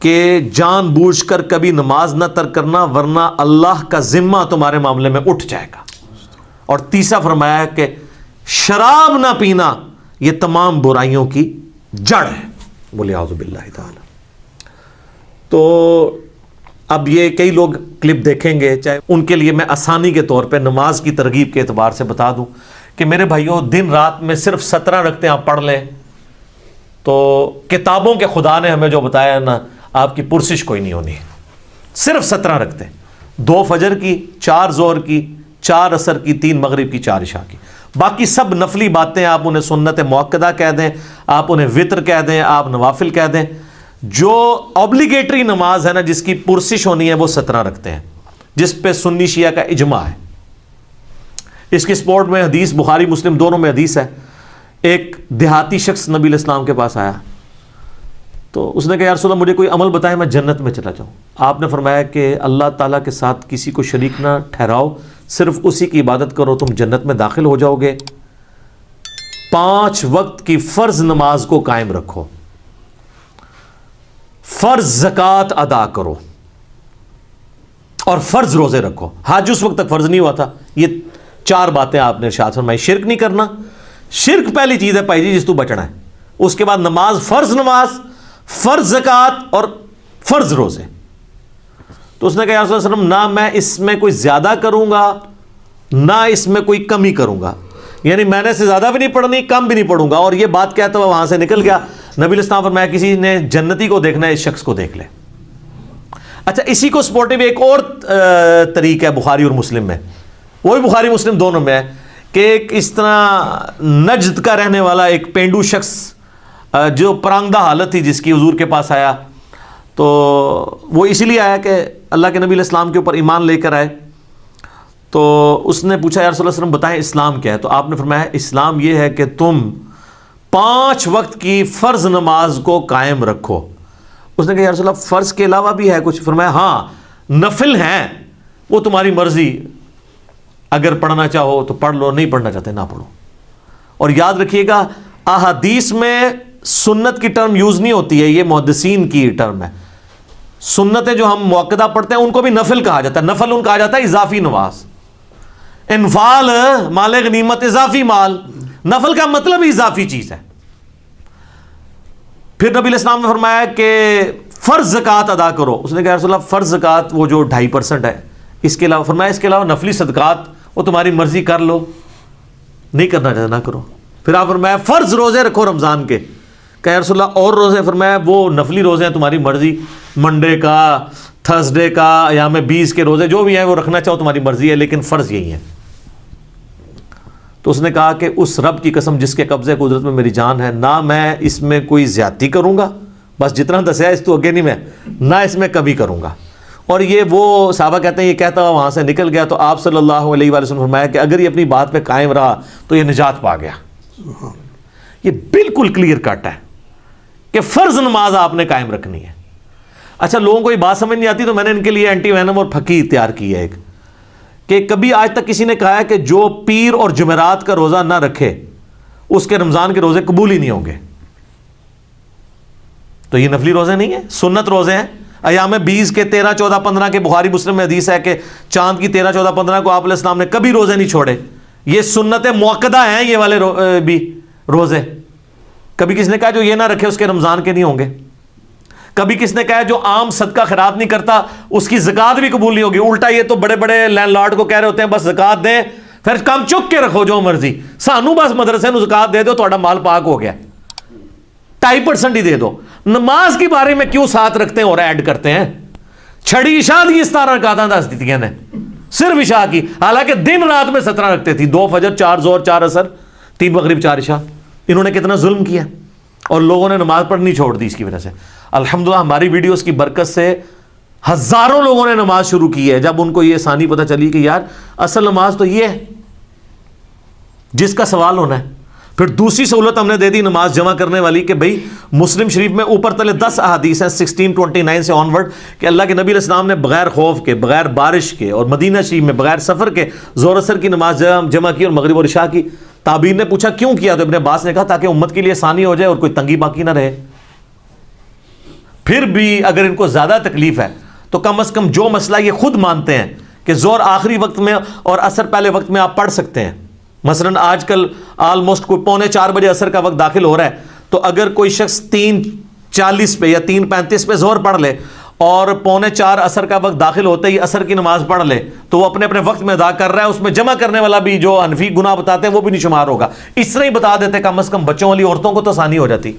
کہ جان بوجھ کر کبھی نماز نہ ترک کرنا ورنہ اللہ کا ذمہ تمہارے معاملے میں اٹھ جائے گا. اور تیسرا فرمایا کہ شراب نہ پینا یہ تمام برائیوں کی جڑ ہے. بولے اعوذ باللہ تعالی. تو اب یہ کئی لوگ کلپ دیکھیں گے, چاہے ان کے لیے میں آسانی کے طور پہ نماز کی ترغیب کے اعتبار سے بتا دوں کہ میرے بھائیوں دن رات میں صرف 17 رکعتیں آپ پڑھ لیں تو کتابوں کے خدا نے ہمیں جو بتایا ہے نا, آپ کی پرسش کوئی نہیں ہونی. صرف 17 رکعتیں, 2 فجر کی, 4 ظہر کی, 4 عصر کی, 3 مغرب کی, 4 عشاء کی. باقی سب نفلی باتیں آپ انہیں سنت موقدہ کہہ دیں, آپ انہیں وطر کہہ دیں, آپ نوافل کہہ دیں. جو اوبلیگیٹری نماز ہے نا جس کی پرسش ہونی ہے وہ 17 رکھتے ہیں, جس پہ سنی شیعہ کا اجماع ہے. اس کی سپورٹ میں حدیث بخاری مسلم دونوں میں حدیث ہے. ایک دیہاتی شخص نبی علیہ السلام کے پاس آیا تو اس نے کہا یا رسول اللہ مجھے کوئی عمل بتائے میں جنت میں چلا جاؤں. آپ نے فرمایا کہ اللہ تعالیٰ کے ساتھ کسی کو شریک نہ ٹھہراؤ, صرف اسی کی عبادت کرو, تم جنت میں داخل ہو جاؤ گے. 5 وقت کی فرض نماز کو قائم رکھو, فرض زکوٰۃ ادا کرو اور فرض روزے رکھو. حج اس وقت تک فرض نہیں ہوا تھا. یہ 4 باتیں آپ نے ارشاد فرمائی. شرک نہیں کرنا, شرک پہلی چیز ہے بھائی جی جس تو بچنا ہے. اس کے بعد نماز, فرض زکوٰۃ اور فرض روزے. تو اس نے کہا یا رسول اللہ صلی اللہ علیہ وسلم نہ میں اس میں کوئی زیادہ کروں گا نہ اس میں کوئی کمی کروں گا, یعنی میں نے سے زیادہ بھی نہیں پڑھنی کم بھی نہیں پڑھوں گا. اور یہ بات کہتا ہوا وہاں سے نکل گیا. نبی علیہ السلام فرمایا کسی نے جنتی کو دیکھنا ہے اس شخص کو دیکھ لے. اچھا اسی کو سپورٹیو ایک اور طریق ہے بخاری اور مسلم میں, وہ بھی بخاری مسلم دونوں میں ہے کہ ایک اس طرح نجد کا رہنے والا ایک پینڈو شخص جو پرانگدہ حالت تھی جس کی حضور کے پاس آیا, تو وہ اسی لیے آیا کہ اللہ کے نبی علیہ السلام کے اوپر ایمان لے کر آئے. تو اس نے پوچھا یا رسول اللہ صلی اللہ علیہ وسلم بتائیں اسلام کیا ہے. تو آپ نے فرمایا اسلام یہ ہے کہ تم 5 وقت کی فرض نماز کو قائم رکھو. اس نے کہا یا رسول اللہ فرض کے علاوہ بھی ہے کچھ؟ فرمایا ہاں نفل ہیں, وہ تمہاری مرضی, اگر پڑھنا چاہو تو پڑھ لو, نہیں پڑھنا چاہتے نہ پڑھو. اور یاد رکھیے گا احادیث میں سنت کی ٹرم یوز نہیں ہوتی ہے, یہ محدثین کی ٹرم ہے. سنتیں جو ہم موقدہ پڑھتے ہیں ان کو بھی نفل کہا جاتا ہے. نفل ان کہا جاتا ہے اضافی نماز. انفال مال غنیمت اضافی مال, نفل کا مطلب اضافی چیز ہے. پھر نبی علیہ السلام نے فرمایا کہ فرض زکوٰۃ ادا کرو. اس نے کہا رسول اللہ فرض زکوٰۃ وہ جو 2.5% ہے, اس کے علاوہ فرمایا اس کے علاوہ نفلی صدقات وہ تمہاری مرضی کر لو, نہیں کرنا چاہتے نہ کرو. پھر آپ فرمایا فرض روزے رکھو رمضان کے. کہ رسول اللہ اور روزے؟ فرمایا وہ نفلی روزے ہیں تمہاری مرضی, منڈے کا, تھرسڈے کا, ایام 20 کے روزے جو بھی ہیں وہ رکھنا چاہو تمہاری مرضی ہے, لیکن فرض یہی ہے. تو اس نے کہا کہ اس رب کی قسم جس کے قبضے قدرت میں میری جان ہے, نہ میں اس میں کوئی زیادتی کروں گا, بس جتنا دسیا اس تو اگے نہیں میں, نہ اس میں کبھی کروں گا. اور یہ وہ صحابہ کہتے ہیں یہ کہتا ہوا وہاں سے نکل گیا. تو آپ صلی اللہ علیہ وآلہ وسلم فرمایا کہ اگر یہ اپنی بات پہ قائم رہا تو یہ نجات پا گیا. یہ بالکل کلیئر کٹ ہے کہ فرض نماز آپ نے قائم رکھنی ہے. اچھا لوگوں کو یہ بات سمجھ نہیں آتی تو میں نے ان کے لیے اینٹی وینم اور پھکی تیار کی ہے ایک, کہ کبھی آج تک کسی نے کہا ہے کہ جو پیر اور جمعرات کا روزہ نہ رکھے اس کے رمضان کے روزے قبول ہی نہیں ہوں گے. تو یہ نفلی روزے نہیں ہیں, سنت روزے ہیں. ایام 20 کے 13, 14, 15 کے بخاری مسلم میں حدیث ہے کہ چاند کی 13, 14, 15 کو آپ علیہ السلام نے کبھی روزے نہیں چھوڑے. یہ سنت موقدہ ہیں یہ والے بھی روزے. کبھی کس نے کہا جو یہ نہ رکھے اس کے رمضان کے نہیں ہوں گے. کبھی کس نے کہا جو عام صدقہ خیرات نہیں کرتا اس کی زکوٰۃ بھی قبول نہیں ہوگی. الٹا یہ تو بڑے بڑے لینڈ لارڈ کو کہہ رہے ہوتے ہیں بس زکوٰۃ دیں, پھر کم چک کے رکھو جو مرضی, سانو بس مدرسے نو زکوٰۃ دے دو تہاڈا مال پاک ہو گیا, 2.5% ہی دے دو. نماز کے بارے میں کیوں ساتھ رکھتے ہیں اور ایڈ کرتے ہیں؟ چھڑی عشاء دی 17 رکعتاں دس دیتیاں نے صرف عشاء کی, حالانکہ دن رات میں 17 رکھتے تھی. 2 فجر, 4 ظہر, 4 عصر, 3 مغرب, 4 عشاء. انہوں نے کتنا ظلم کیا اور لوگوں نے نماز پڑھنی چھوڑ دی اس کی وجہ سے. الحمدللہ ہماری ویڈیوز کی برکت سے ہزاروں لوگوں نے نماز شروع کی ہے جب ان کو یہ آسانی پتہ چلی کہ یار اصل نماز تو یہ ہے جس کا سوال ہونا ہے. پھر دوسری سہولت ہم نے دے دی نماز جمع کرنے والی کہ بھئی مسلم شریف میں اوپر تلے 10 احادیث ہیں 1629 سے آن ورڈ کہ اللہ کے نبی علیہ السلام نے بغیر خوف کے, بغیر بارش کے اور مدینہ شریف میں بغیر سفر کے ظہر اثر کی نماز جمع کی اور مغرب اور عشاء کی. تابعین نے پوچھا کیوں کیا؟ تو ابن عباس نے کہا تاکہ امت کے لیے آسانی ہو جائے اور کوئی تنگی باقی نہ رہے. پھر بھی اگر ان کو زیادہ تکلیف ہے تو کم از کم جو مسئلہ یہ خود مانتے ہیں کہ ظہر آخری وقت میں اور عصر پہلے وقت میں آپ پڑھ سکتے ہیں. مثلا آج کل آلموسٹ کوئی 3:45 بجے عصر کا وقت داخل ہو رہا ہے, تو اگر کوئی شخص 3:40 پہ یا 3:35 پہ ظہر پڑھ لے اور 3:45 عصر کا وقت داخل ہوتے ہی عصر کی نماز پڑھ لے تو وہ اپنے اپنے وقت میں ادا کر رہا ہے. اس میں جمع کرنے والا بھی جو حنفی گناہ بتاتے ہیں وہ بھی نہیں شمار ہوگا. اس طرح ہی بتا دیتے, کم از کم بچوں والی عورتوں کو تو آسانی ہو جاتی,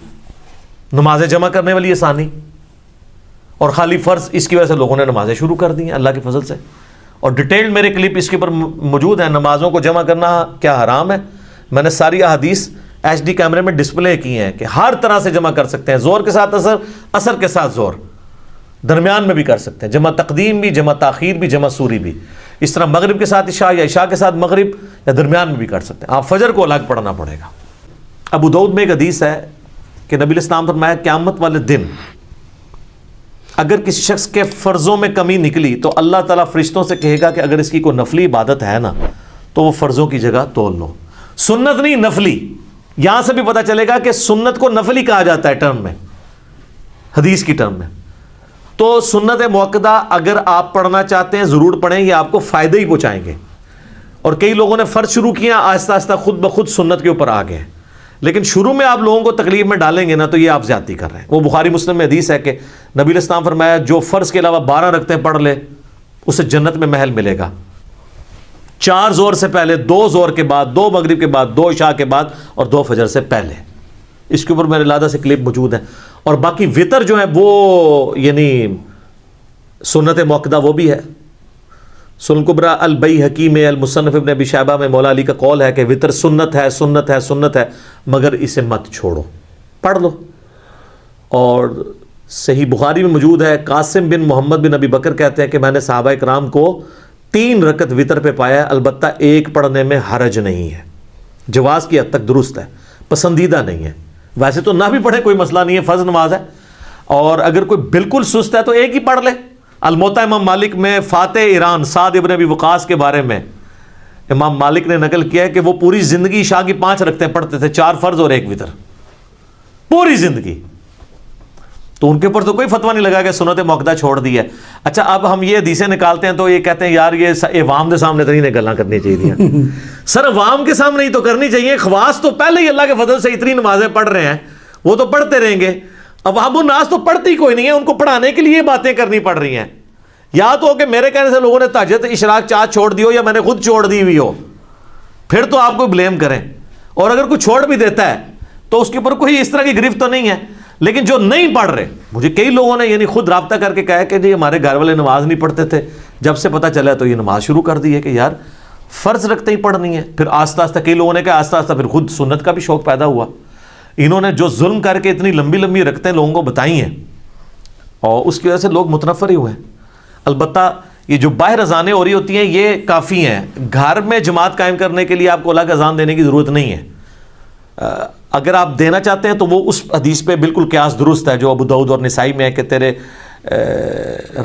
نمازیں جمع کرنے والی آسانی. اور خالی فرض اس کی وجہ سے لوگوں نے نمازیں شروع کر دی ہیں اللہ کے فضل سے. اور ڈیٹیلڈ میرے کلپ اس کے اوپر موجود ہیں, نمازوں کو جمع کرنا کیا حرام ہے. میں نے ساری احادیث HD کیمرے میں ڈسپلے کی ہیں کہ ہر طرح سے جمع کر سکتے ہیں, ظہر کے ساتھ عصر, عصر کے ساتھ ظہر, درمیان میں بھی کر سکتے ہیں, جمع تقدیم بھی, جمع تاخیر بھی, جمع سوری بھی. اس طرح مغرب کے ساتھ عشاء یا عشاء کے ساتھ مغرب یا درمیان میں بھی کر سکتے ہیں. آپ فجر کو الگ پڑھنا پڑے گا. ابو داؤد میں ایک حدیث ہے کہ نبی علیہ السلام فرمایا قیامت والے دن اگر کسی شخص کے فرضوں میں کمی نکلی تو اللہ تعالیٰ فرشتوں سے کہے گا کہ اگر اس کی کوئی نفلی عبادت ہے نا تو وہ فرضوں کی جگہ تول لو. سنت نہیں, نفلی. یہاں سے بھی پتہ چلے گا کہ سنت کو نفلی کہا جاتا ہے ٹرم میں, حدیث کی ٹرم میں. تو سنت موقدہ اگر آپ پڑھنا چاہتے ہیں ضرور پڑھیں, یہ آپ کو فائدہ ہی پہنچائیں گے. اور کئی لوگوں نے فرض شروع کیا, آہستہ آہستہ خود بخود سنت کے اوپر آ گئے. لیکن شروع میں آپ لوگوں کو تکلیف میں ڈالیں گے نا تو یہ آپ زیادتی کر رہے ہیں. وہ بخاری مسلم میں حدیث ہے کہ نبی علیہ السلام فرمایا جو فرض کے علاوہ 12 رکعتیں پڑھ لے اسے جنت میں محل ملے گا. 4 ظہر سے پہلے, 2 ظہر کے بعد, 2 مغرب کے بعد, 2 عشاء کے بعد اور 2 فجر سے پہلے. اس کے اوپر میرے علیحدہ سے کلپ موجود ہیں. اور باقی وطر جو ہے وہ یعنی سنت موقدہ وہ بھی ہے. سنن کبریٰ البیہقی میں, المصنف ابن ابی شیبہ میں مولا علی کا قول ہے کہ وطر سنت ہے, سنت ہے, سنت ہے, مگر اسے مت چھوڑو, پڑھ لو. اور صحیح بخاری میں موجود ہے, قاسم بن محمد بن ابی بکر کہتے ہیں کہ میں نے صحابہ کرام کو 3 رکعت وطر پہ پایا, البتہ ایک پڑھنے میں حرج نہیں ہے. جواز کی حد تک درست ہے, پسندیدہ نہیں ہے. ویسے تو نہ بھی پڑھے کوئی مسئلہ نہیں ہے, فرض نماز ہے. اور اگر کوئی بالکل سست ہے تو ایک ہی پڑھ لے. الموطا امام مالک میں فاتح ایران سعد ابن ابی وقاص کے بارے میں امام مالک نے نقل کیا ہے کہ وہ پوری زندگی عشاء کی 5 رکعتیں پڑھتے تھے, 4 فرض اور 1 وطر, پوری زندگی. تو ان کے اوپر تو کوئی فتویٰ نہیں لگا کہ سنت موقدہ چھوڑ دی ہے. اچھا اب ہم یہ حدیثیں نکالتے ہیں تو یہ کہتے ہیں یار یہ عوام کے سامنے تو نہیں گلاں کرنی چاہیے. سر عوام کے سامنے ہی تو کرنی چاہیے. خواص تو پہلے ہی اللہ کے فضل سے اتنی نمازیں پڑھ رہے ہیں, وہ تو پڑھتے رہیں گے. عوام الناس تو پڑھتی کوئی نہیں ہے, ان کو پڑھانے کے لیے باتیں کرنی پڑ رہی ہیں. یا تو کہ میرے کہنے سے لوگوں نے تہجد اشراق چاہت چھوڑ دی ہو یا میں نے خود چھوڑ دی ہوئی ہو, پھر تو آپ کو بلیم کریں. اور اگر کوئی چھوڑ بھی دیتا ہے تو اس کے اوپر کوئی اس طرح کی گرفت تو نہیں ہے. لیکن جو نہیں پڑھ رہے, مجھے کئی لوگوں نے یعنی خود رابطہ کر کے کہا کہ جی ہمارے گھر والے نماز نہیں پڑھتے تھے, جب سے پتہ چلا تو یہ نماز شروع کر دی ہے کہ یار فرض رکھتے ہی پڑھنی ہے. پھر آہستہ آہستہ کئی لوگوں نے کہا آہستہ آہستہ پھر خود سنت کا بھی شوق پیدا ہوا. انہوں نے جو ظلم کر کے اتنی لمبی لمبی رکھتے لوگوں کو بتائی ہیں اور اس کی وجہ سے لوگ متنفر ہی ہوئے ہیں. البتہ یہ جو باہر اذانیں ہو رہی ہوتی ہیں یہ کافی ہیں. گھر میں جماعت قائم کرنے کے لیے آپ کو الگ اذان دینے کی ضرورت نہیں ہے. اگر آپ دینا چاہتے ہیں تو وہ اس حدیث پہ بالکل قیاس درست ہے جو ابو داؤد اور نسائی میں ہے کہ تیرے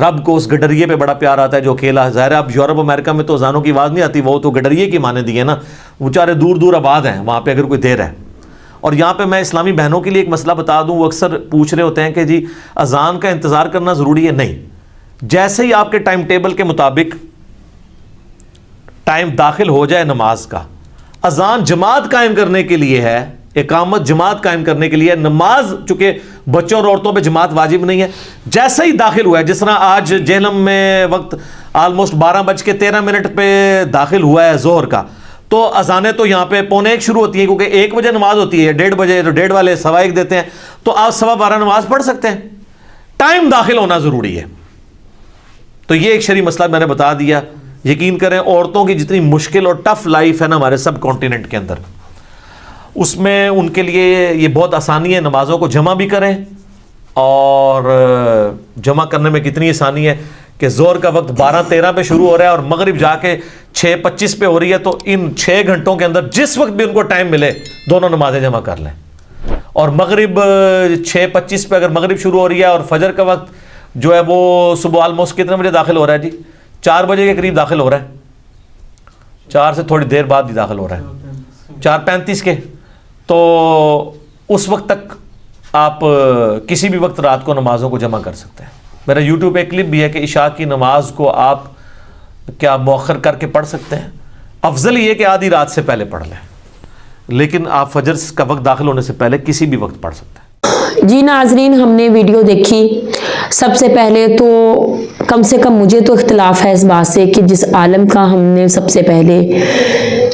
رب کو اس گڈریے پہ بڑا پیار آتا ہے جو اکیلا. ظاہر ہے اب یورپ امریکہ میں تو اذانوں کی آواز نہیں آتی, وہ تو گڈریے کی مانے دی ہے نا, وہ چارے دور دور آباد ہیں وہاں پہ اگر کوئی دیر ہے. اور یہاں پہ میں اسلامی بہنوں کے لیے ایک مسئلہ بتا دوں, وہ اکثر پوچھ رہے ہوتے ہیں کہ جی اذان کا انتظار کرنا ضروری ہے. نہیں, جیسے ہی آپ کے ٹائم ٹیبل کے مطابق ٹائم داخل ہو جائے نماز کا, اذان جماعت قائم کرنے کے لیے ہے, اقامت جماعت قائم کرنے کے لیے. نماز چونکہ بچوں اور عورتوں پہ جماعت واجب نہیں ہے, جیسے ہی داخل ہوا ہے, جس طرح آج جہلم میں وقت آلموسٹ 12:13 پہ داخل ہوا ہے ظہر کا, تو اذانیں تو یہاں پہ 11:45 شروع ہوتی ہیں کیونکہ 1 بجے نماز ہوتی ہے, 1:30 بجے, تو 1:30 والے 1:15 دیتے ہیں, تو آپ 12:15 نماز پڑھ سکتے ہیں. ٹائم داخل ہونا ضروری ہے. تو یہ ایک شرعی مسئلہ میں نے بتا دیا. یقین کریں عورتوں کی جتنی مشکل اور ٹف لائف ہے نا ہمارے سب کانٹیننٹ کے اندر, اس میں ان کے لیے یہ بہت آسانی ہے. نمازوں کو جمع بھی کریں, اور جمع کرنے میں کتنی آسانی ہے کہ ظہر کا وقت 12:13 پہ شروع ہو رہا ہے اور مغرب جا کے 6:25 پہ ہو رہی ہے, تو ان 6 گھنٹوں کے اندر جس وقت بھی ان کو ٹائم ملے دونوں نمازیں جمع کر لیں. اور مغرب 6:25 پہ اگر مغرب شروع ہو رہی ہے اور فجر کا وقت جو ہے وہ صبح آلموسٹ کتنے بجے داخل ہو رہا ہے جی, 4 بجے کے قریب داخل ہو رہا ہے, 4 سے تھوڑی دیر بعد بھی داخل ہو رہا ہے, 4:35 کے, تو اس وقت تک آپ کسی بھی وقت رات کو نمازوں کو جمع کر سکتے ہیں. میرا یوٹیوب پہ ایک کلپ بھی ہے کہ عشاء کی نماز کو آپ کیا مؤخر کر کے پڑھ سکتے ہیں. افضل یہ کہ آدھی رات سے پہلے پڑھ لیں, لیکن آپ فجر کا وقت داخل ہونے سے پہلے کسی بھی وقت پڑھ سکتے ہیں. جی ناظرین, ہم نے ویڈیو دیکھی. سب سے پہلے تو کم سے کم مجھے تو اختلاف ہے اس بات سے کہ جس عالم کا ہم نے سب سے پہلے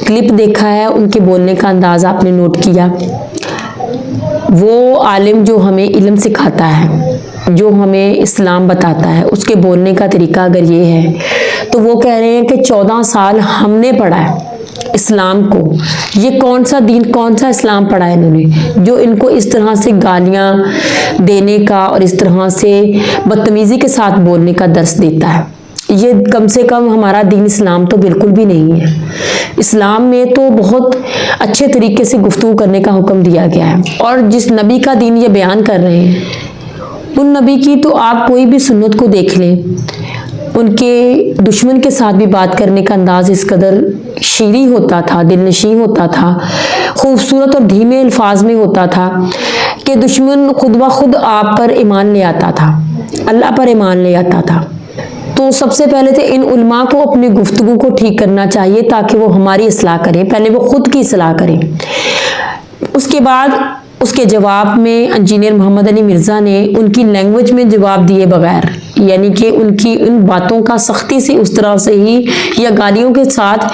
کلپ دیکھا ہے, ان کے بولنے کا انداز آپ نے نوٹ کیا. وہ عالم جو ہمیں علم سکھاتا ہے, جو ہمیں اسلام بتاتا ہے, اس کے بولنے کا طریقہ اگر یہ ہے تو وہ کہہ رہے ہیں کہ 14 سال ہم نے پڑھا ہے اسلام کو. یہ کون سا دین, کون سا اسلام پڑھا ہے انہوں نے جو ان کو اس طرح سے گالیاں دینے کا اور اس طرح سے بدتمیزی کے ساتھ بولنے کا درس دیتا ہے. یہ کم سے کم ہمارا دین اسلام تو بالکل بھی نہیں ہے. اسلام میں تو بہت اچھے طریقے سے گفتگو کرنے کا حکم دیا گیا ہے. اور جس نبی کا دین یہ بیان کر رہے ہیں, ان نبی کی تو آپ کوئی بھی سنت کو دیکھ لیں, ان کے دشمن کے ساتھ بھی بات کرنے کا انداز اس قدر شیریں ہوتا تھا, دل نشیں ہوتا تھا, خوبصورت اور دھیمے الفاظ میں ہوتا تھا کہ دشمن خود بخود آپ پر ایمان لے آتا تھا, اللہ پر ایمان لے آتا تھا. تو سب سے پہلے تو ان علماء کو اپنی گفتگو کو ٹھیک کرنا چاہیے تاکہ وہ ہماری اصلاح کریں. پہلے وہ خود کی اصلاح کریں. اس کے بعد اس کے جواب میں انجینئر محمد علی مرزا نے ان کی لینگویج میں جواب دیے بغیر, یعنی کہ ان کی ان باتوں کا سختی سے اس طرح سے ہی یا گالیوں کے ساتھ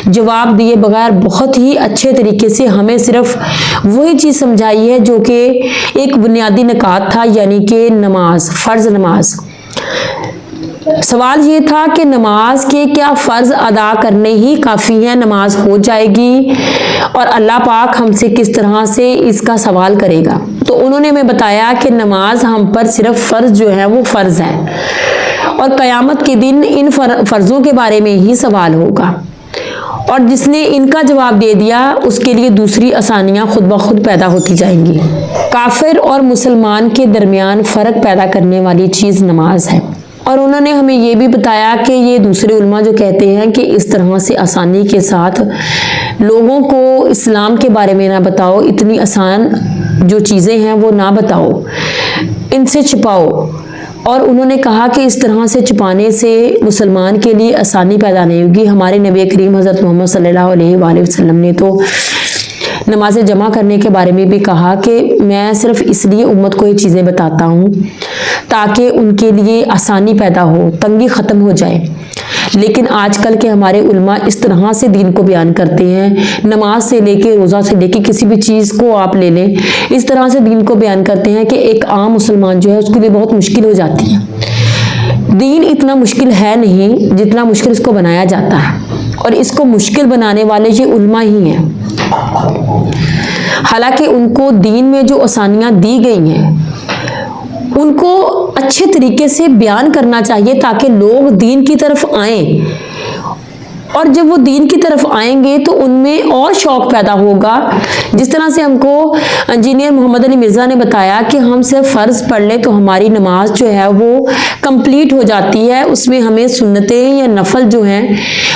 جواب دیے بغیر بہت ہی اچھے طریقے سے ہمیں صرف وہی چیز سمجھائی ہے جو کہ ایک بنیادی نکات تھا, یعنی کہ نماز, فرض نماز. سوال یہ تھا کہ نماز کے کیا فرض ادا کرنے ہی کافی ہیں, نماز ہو جائے گی, اور اللہ پاک ہم سے کس طرح سے اس کا سوال کرے گا. تو انہوں نے ہمیں بتایا کہ نماز ہم پر صرف فرض جو ہے وہ فرض ہے, اور قیامت کے دن ان فرضوں کے بارے میں ہی سوال ہوگا. اور جس نے ان کا جواب دے دیا اس کے لیے دوسری آسانیاں خود بخود پیدا ہوتی جائیں گی. کافر اور مسلمان کے درمیان فرق پیدا کرنے والی چیز نماز ہے. اور انہوں نے ہمیں یہ بھی بتایا کہ یہ دوسرے علماء جو کہتے ہیں کہ اس طرح سے آسانی کے ساتھ لوگوں کو اسلام کے بارے میں نہ بتاؤ, اتنی آسان جو چیزیں ہیں وہ نہ بتاؤ, ان سے چھپاؤ. اور انہوں نے کہا کہ اس طرح سے چھپانے سے مسلمان کے لیے آسانی پیدا نہیں ہوگی. ہمارے نبی کریم حضرت محمد صلی اللہ علیہ وآلہ وسلم نے تو نماز جمع کرنے کے بارے میں بھی کہا کہ میں صرف اس لیے امت کو یہ چیزیں بتاتا ہوں تاکہ ان کے لیے آسانی پیدا ہو, تنگی ختم ہو جائے. لیکن آج کل کے ہمارے علماء اس طرح سے دین کو بیان کرتے ہیں, نماز سے لے کے روزہ سے لے کے کسی بھی چیز کو آپ لے لیں, اس طرح سے دین کو بیان کرتے ہیں کہ ایک عام مسلمان جو ہے اس کے لیے بہت مشکل ہو جاتی ہے. دین اتنا مشکل ہے نہیں جتنا مشکل اس کو بنایا جاتا ہے, اور اس کو مشکل بنانے والے یہ علماء ہی ہیں. حالانکہ ان کو دین میں جو آسانیاں دی گئی ہیں ان کو اچھے طریقے سے بیان کرنا چاہیے تاکہ لوگ دین کی طرف آئیں, اور جب وہ دین کی طرف آئیں گے تو ان میں اور شوق پیدا ہوگا. جس طرح سے ہم کو انجینئر محمد علی مرزا نے بتایا کہ ہم صرف فرض پڑھ لیں تو ہماری نماز جو ہے وہ کمپلیٹ ہو جاتی ہے, اس میں ہمیں سنتیں یا نفل جو ہیں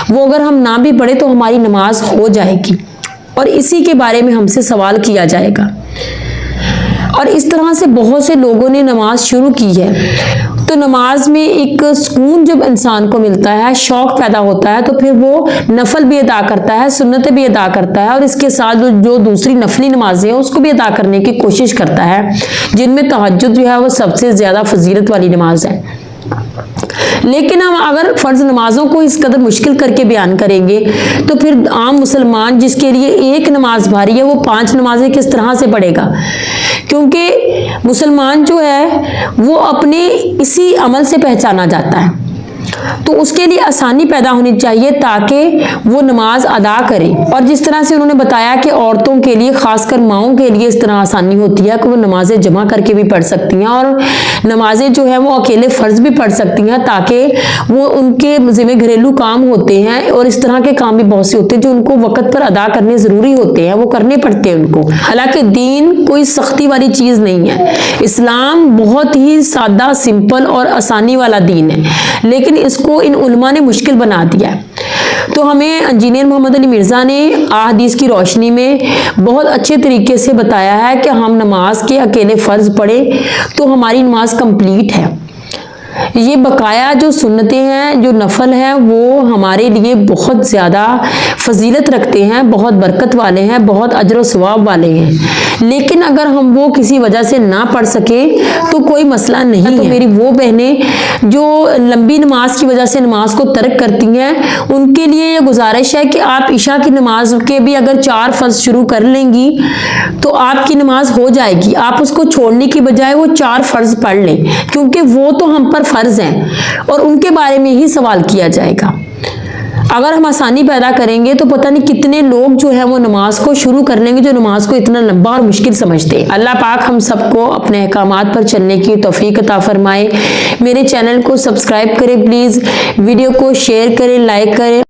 وہ اگر ہم نہ بھی پڑھیں تو ہماری نماز ہو جائے گی, اور اسی کے بارے میں ہم سے سوال کیا جائے گا. اور اس طرح سے بہت سے لوگوں نے نماز شروع کی ہے. تو نماز میں ایک سکون جب انسان کو ملتا ہے, شوق پیدا ہوتا ہے, تو پھر وہ نفل بھی ادا کرتا ہے, سنتیں بھی ادا کرتا ہے, اور اس کے ساتھ جو دوسری نفلی نمازیں ہیں اس کو بھی ادا کرنے کی کوشش کرتا ہے, جن میں تہجد جو ہے وہ سب سے زیادہ فضیلت والی نماز ہے. لیکن ہم اگر فرض نمازوں کو اس قدر مشکل کر کے بیان کریں گے تو پھر عام مسلمان جس کے لیے ایک نماز بھاری ہے وہ 5 نمازیں کس طرح سے پڑھے گا؟ کیونکہ مسلمان جو ہے وہ اپنے اسی عمل سے پہچانا جاتا ہے, تو اس کے لیے آسانی پیدا ہونی چاہیے تاکہ وہ نماز ادا کرے. اور جس طرح سے انہوں نے بتایا کہ عورتوں کے لیے, خاص کر ماؤں کے لیے اس طرح آسانی ہوتی ہے کہ وہ نمازیں جمع کر کے بھی پڑھ سکتی ہیں, اور نمازیں جو ہیں وہ اکیلے فرض بھی پڑھ سکتی ہیں, تاکہ وہ ان کے ذمہ گھریلو کام ہوتے ہیں اور اس طرح کے کام بھی بہت سے ہوتے ہیں جو ان کو وقت پر ادا کرنے ضروری ہوتے ہیں, وہ کرنے پڑتے ہیں ان کو. حالانکہ دین کوئی سختی والی چیز نہیں ہے, اسلام بہت ہی سادہ, سمپل اور آسانی والا دین ہے, لیکن اس کو ان علماء نے مشکل بنا دیا ہے. تو ہمیں انجینئر محمد علی مرزا نے احادیث کی روشنی میں بہت اچھے طریقے سے بتایا ہے کہ ہم نماز کے اکیلے فرض پڑھیں تو ہماری نماز کمپلیٹ ہے. یہ بقایا جو سنتیں ہیں، جو نفل ہیں، وہ ہمارے لیے بہت زیادہ فضیلت رکھتے ہیں، بہت برکت والے ہیں، بہت اجر و ثواب والے ہیں. لیکن اگر ہم وہ کسی وجہ سے نہ پڑھ سکیں تو کوئی مسئلہ نہیں ہے. تو میری وہ بہنیں جو لمبی نماز کی وجہ سے نماز کو ترک کرتی ہیں، ان کے لیے یہ گزارش ہے کہ آپ عشاء کی نماز کے بھی اگر 4 فرض شروع کر لیں گی تو آپ کی نماز ہو جائے گی. آپ اس کو چھوڑنے کی بجائے وہ 4 فرض پڑھ لیں، کیونکہ وہ تو ہم پر فرض ہیں اور ان کے بارے میں ہی سوال کیا جائے گا. اگر ہم آسانی پیدا کریں گے تو پتہ نہیں کتنے لوگ جو ہیں وہ نماز کو شروع کر لیں گے جو نماز کو اتنا لمبا اور مشکل سمجھتے ہیں. اللہ پاک ہم سب کو اپنے احکامات پر چلنے کی توفیق عطا فرمائے. میرے چینل کو سبسکرائب کریں پلیز، ویڈیو کو شیئر کریں، لائک کریں.